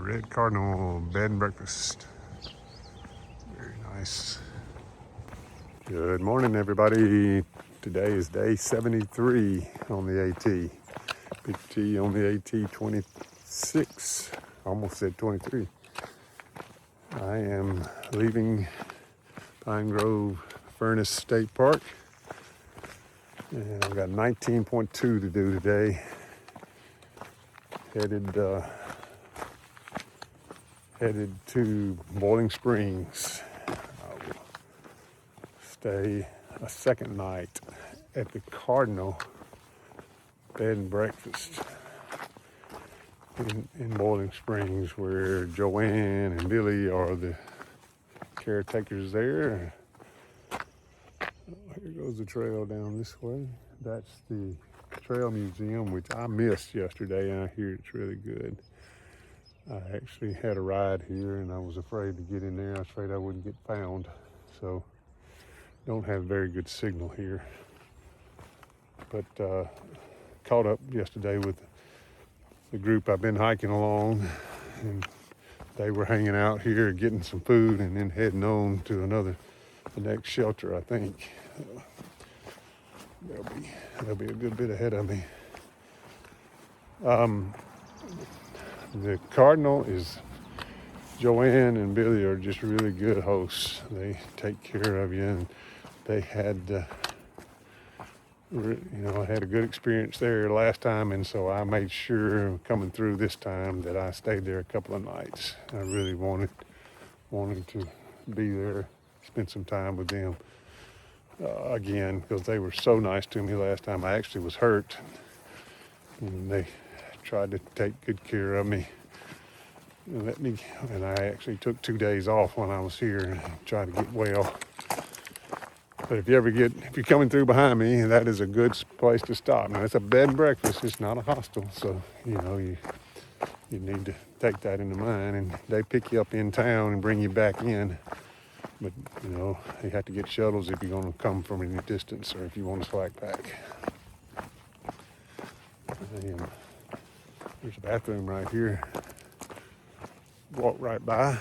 Red Cardinal bed and breakfast. Very nice. Good morning, everybody. Today is day 73 on the AT. Big T on the AT 26. Almost said 23. I am leaving Pine Grove Furnace State Park. And I've got 19.2 to do today. Headed to Boiling Springs. I will stay a second night at the Cardinal bed and breakfast in Boiling Springs, where Joanne and Billy are the caretakers there. Here goes the trail down this way. That's the Trail Museum, which I missed yesterday, and I hear it's really good. I actually had a ride here and I was afraid to get in there. I was afraid I wouldn't get found. So don't have very good signal here. But caught up yesterday with the group I've been hiking along, and they were hanging out here getting some food and then heading on to the next shelter, I think. They'll be a good bit ahead of me. The Cardinal is, Joanne and Billy are just really good hosts. They take care of you, and they had, I had a good experience there last time, and so I made sure coming through this time that I stayed there a couple of nights. I really wanted to be there, spend some time with them again, because they were so nice to me last time. I actually was hurt, and they tried to take good care of me. And I actually took 2 days off when I was here and tried to get well. But if you're coming through behind me, that is a good place to stop. Now, it's a bed and breakfast, it's not a hostel, so you need to take that into mind. And they pick you up in town and bring you back in. But you have to get shuttles if you're going to come from any distance, or if you want to slack pack. And there's a bathroom right here. Walk right by.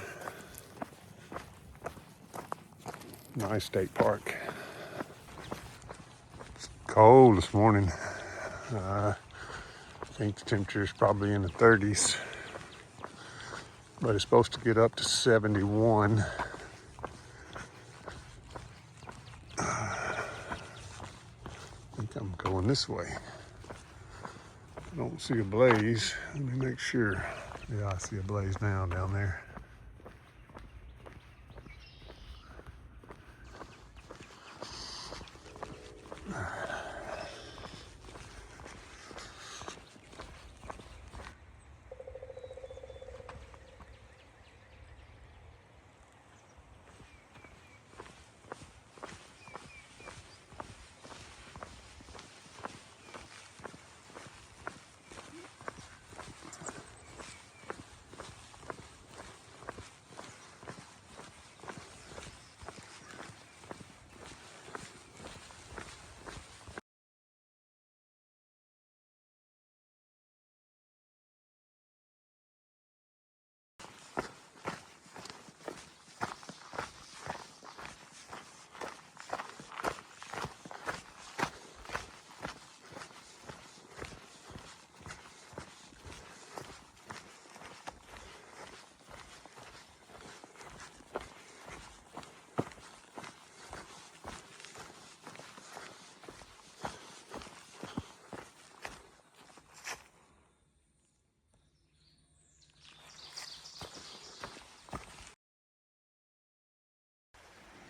Nice state park. It's cold this morning. I think the temperature is probably in the 30s, but it's supposed to get up to 71. I think I'm going this way. I don't see a blaze. Let me make sure. Yeah, I see a blaze now down there.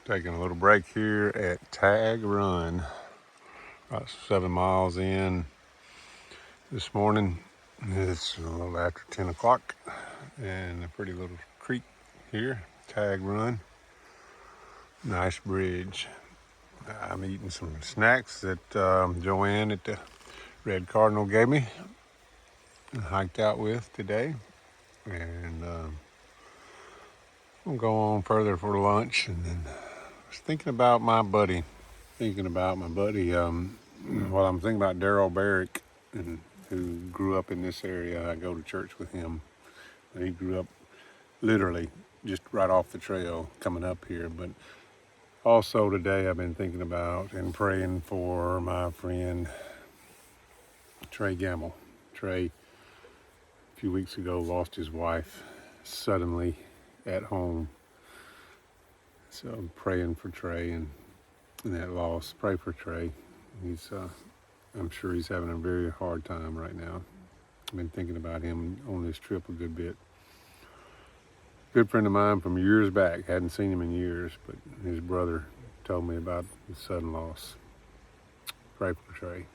Taking a little break here at Tag Run, about 7 miles in this morning. It's a little after 10 o'clock, and a pretty little creek here, Tag Run. Nice bridge. I'm eating some snacks that Joanne at the Red Cardinal gave me and hiked out with today. And we'll go on further for lunch, and then I was thinking about my buddy. Well, I'm thinking about Daryl Barrick, who grew up in this area. I go to church with him, He grew up literally just right off the trail coming up here. But also today I've been thinking about and praying for my friend Trey Gamble. Trey, a few weeks ago, lost his wife suddenly at home. So I'm praying for Trey and that loss. Pray for Trey. I'm sure he's having a very hard time right now. I've been thinking about him on this trip a good bit. Good friend of mine from years back. Hadn't seen him in years, but his brother told me about his sudden loss. Pray for Trey.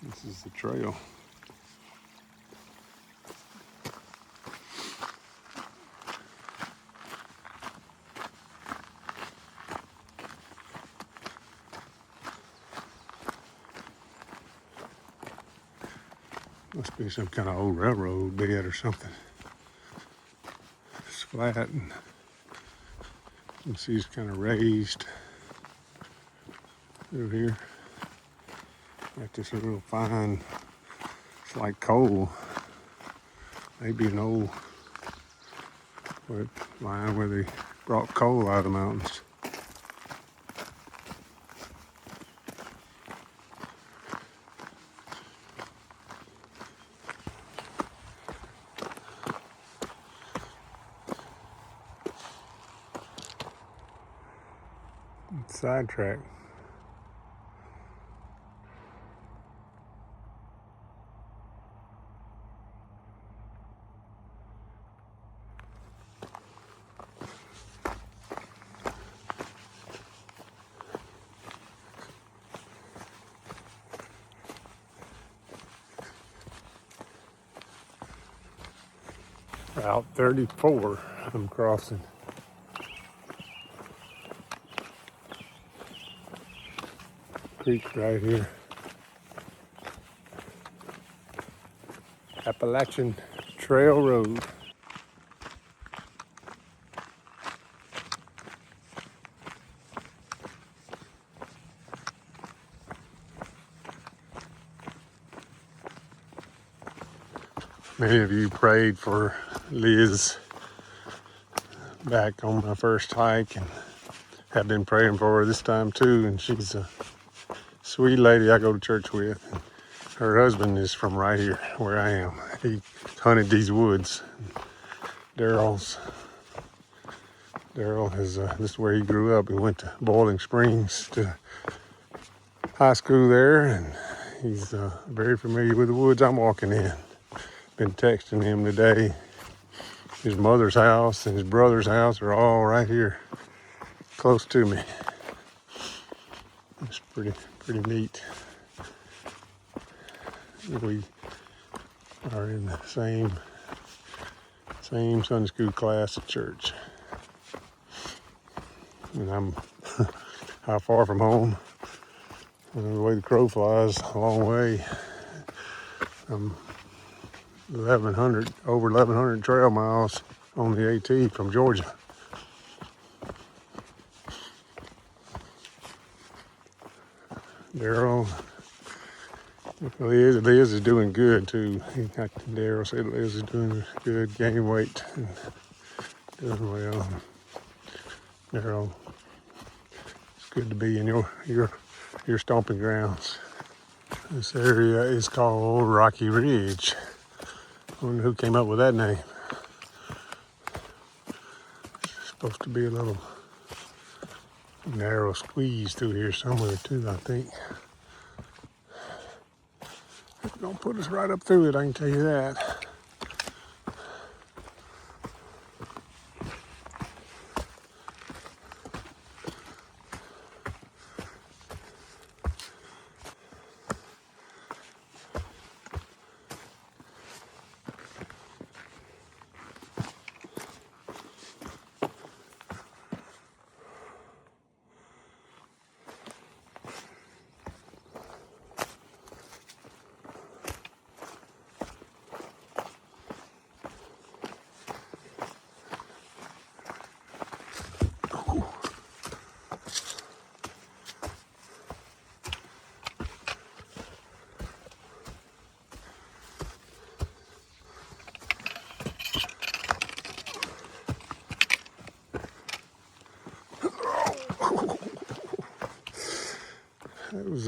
This is the trail. Must be some kind of old railroad bed or something. It's flat and you can see it's kind of raised through here. Got this little fine, it's like coal. Maybe an old line where they brought coal out of the mountains. Sidetrack. Route 34 I'm crossing. Creek right here. Appalachian Trail Road. Many of you prayed for Liz back on my first hike and have been praying for her this time too. And she's a sweet lady I go to church with. And her husband is from right here where I am. He hunted these woods. Daryl is, this is where he grew up. He went to Boiling Springs to high school there, and he's very familiar with the woods I'm walking in. Been texting him today. His mother's house and his brother's house are all right here, close to me. It's pretty neat. We are in the same Sunday school class at church. And I'm how far from home? The way the crow flies, a long way. I'm over 1,100 trail miles on the AT from Georgia. Daryl, Liz is doing good too. Daryl said Liz is doing good, gaining weight, and doing well. Daryl, it's good to be in your stomping grounds. This area is called Rocky Ridge. I wonder who came up with that name. It's supposed to be a little narrow squeeze through here somewhere too, I think. It's gonna put us right up through it, I can tell you that.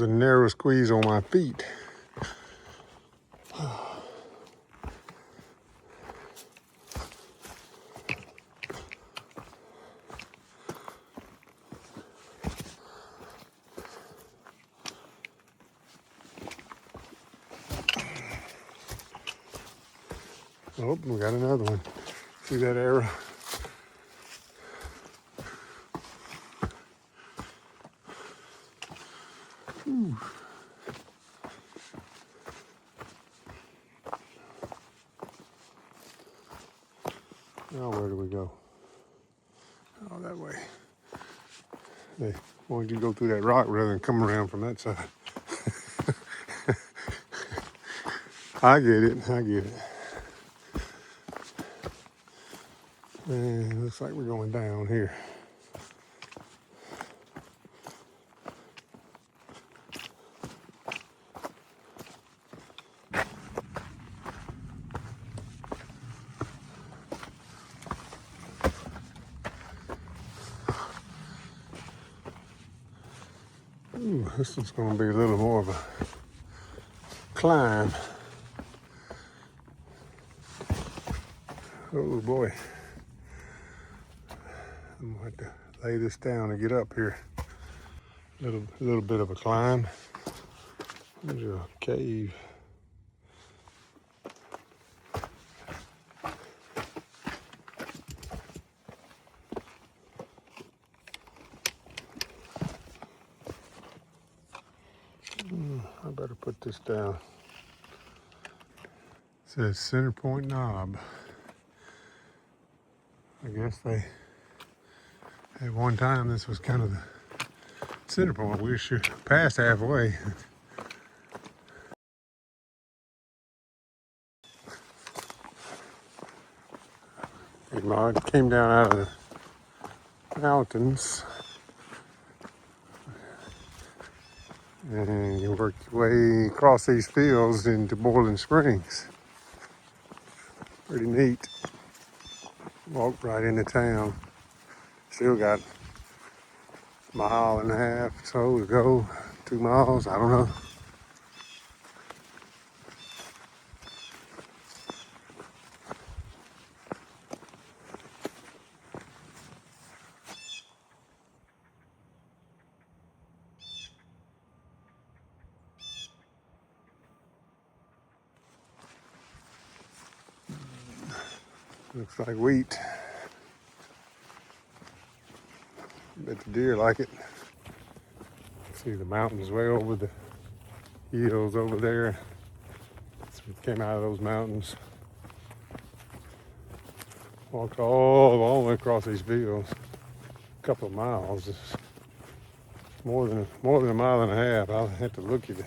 was a narrow squeeze on my feet. Oh, we got another one. See that arrow? Ooh. Now where do we go? Oh, that way. They wanted you to go through that rock rather than come around from that side. I get it. And looks like we're going down here. Ooh, this is going to be a little more of a climb. Oh boy. I'm going to have to lay this down to get up here. Little bit of a climb. There's a cave. I better put this down. It says Center Point Knob. I guess they, at one time, this was kind of the center point. We should pass halfway. It came down out of the mountains. And you work your way across these fields into Boiling Springs. Pretty neat. Walked right into town. Still got a mile and a half or so to go. 2 miles, I don't know. Looks like wheat. Bet the deer like it. See the mountains way over the hills over there. So we came out of those mountains. Walked all the way across these fields. A couple of miles. It's more than a mile and a half. I'll have to look at it.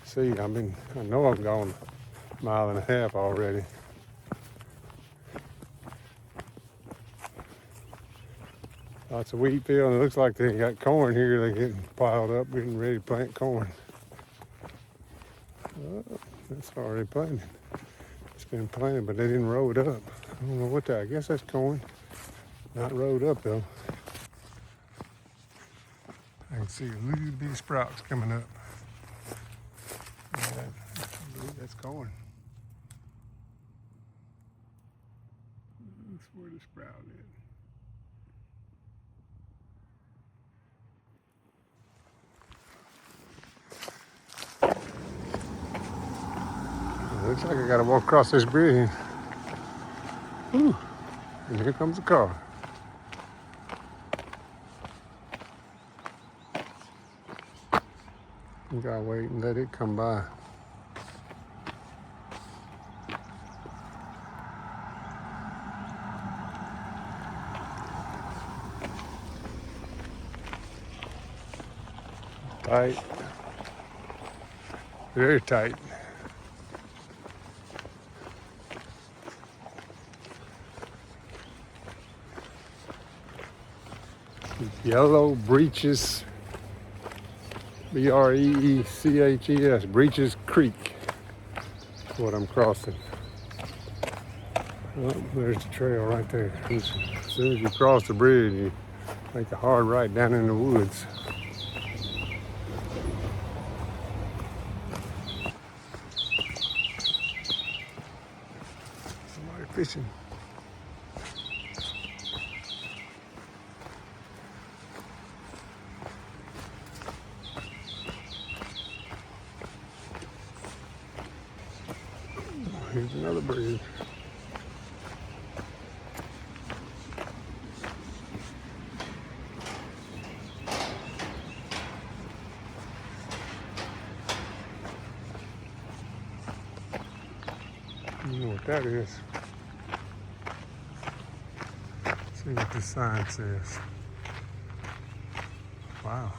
See, I know I've gone a mile and a half already. Lots of wheat field. It looks like they got corn here. They're getting piled up, getting ready to plant corn. Oh, that's already planted. It's been planted, but they didn't roll it up. I don't know what that. I guess that's corn. Not rolled up though. I can see a little bit of sprouts coming up. Yeah, I believe that's corn. That's where the sprout is. Looks like I gotta walk across this bridge. Whew. And here comes the car. You gotta wait and let it come by. Tight. Very tight. Yellow Breeches, B-R-E-E-C-H-E-S, Breeches Creek. That's what I'm crossing. Oh, there's the trail right there. As soon as you cross the bridge, you make a hard right down in the woods. fishing. Here's another bird. You know what that is. See what this sign says. Wow.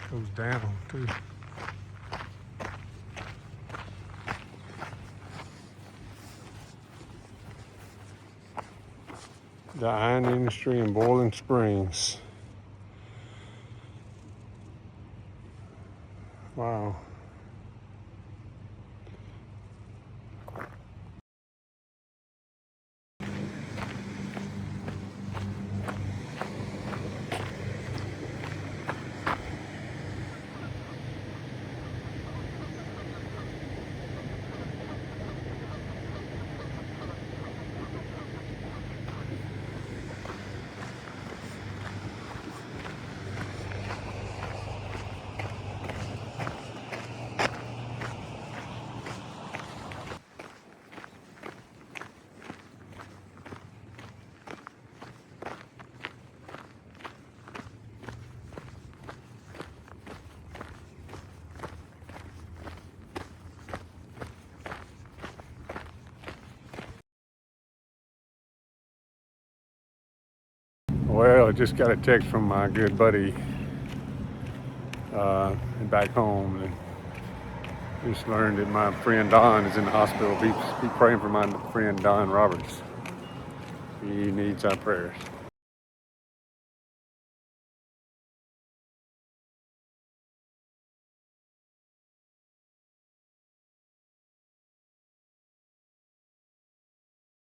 Goes down too. The iron industry in Boiling Springs. Wow. Well, I just got a text from my good buddy back home, and just learned that my friend Don is in the hospital. Be praying for my friend Don Roberts. He needs our prayers.